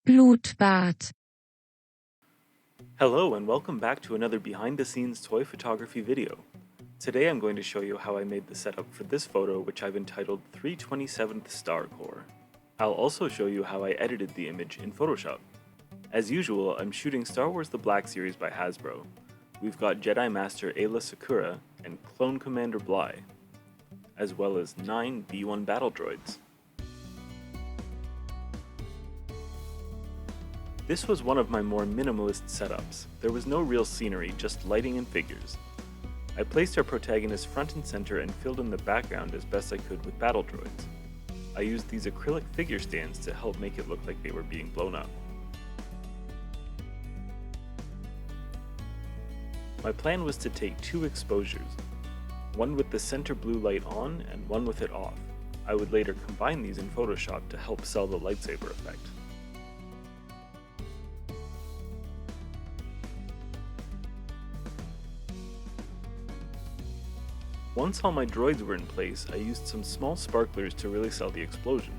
Blutbad. Hello and welcome back to another behind the scenes toy photography video. Today I'm going to show you how I made the setup for this photo, which I've entitled 327th Star Corps. I'll also show you how I edited the image in Photoshop. As usual, I'm shooting Star Wars The Black Series by Hasbro. We've got Jedi Master Ayla Secura and Clone Commander Bly, as well as 9 B-1 battle droids. This was one of my more minimalist setups. There was no real scenery, just lighting and figures. I placed our protagonists front and center and filled in the background as best I could with battle droids. I used these acrylic figure stands to help make it look like they were being blown up. My plan was to take 2 exposures, one with the center blue light on and one with it off. I would later combine these in Photoshop to help sell the lightsaber effect. Once all my droids were in place, I used some small sparklers to really sell the explosion.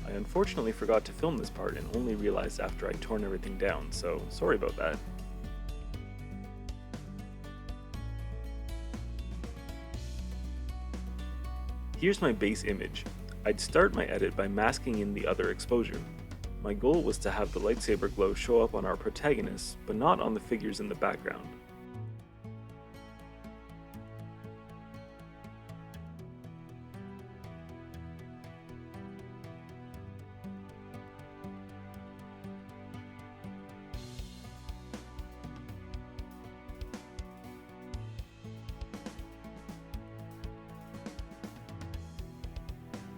I unfortunately forgot to film this part and only realized after I'd torn everything down, so sorry about that. Here's my base image. I'd start my edit by masking in the other exposure. My goal was to have the lightsaber glow show up on our protagonists, but not on the figures in the background.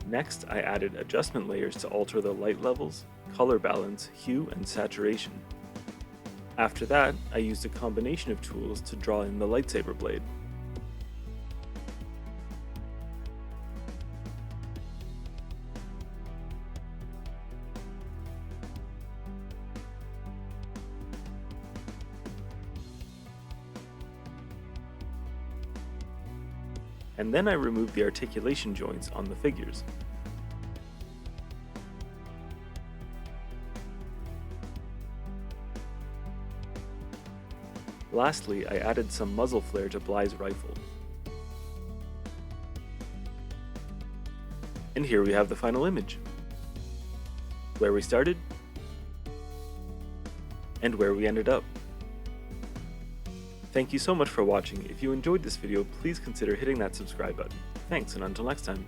Next, I added adjustment layers to alter the light levels, color balance, hue, and saturation. After that, I used a combination of tools to draw in the lightsaber blade. And then I removed the articulation joints on the figures. Lastly, I added some muzzle flare to Bly's rifle. And here we have the final image. Where we started, and where we ended up. Thank you so much for watching. If you enjoyed this video, please consider hitting that subscribe button. Thanks, and until next time.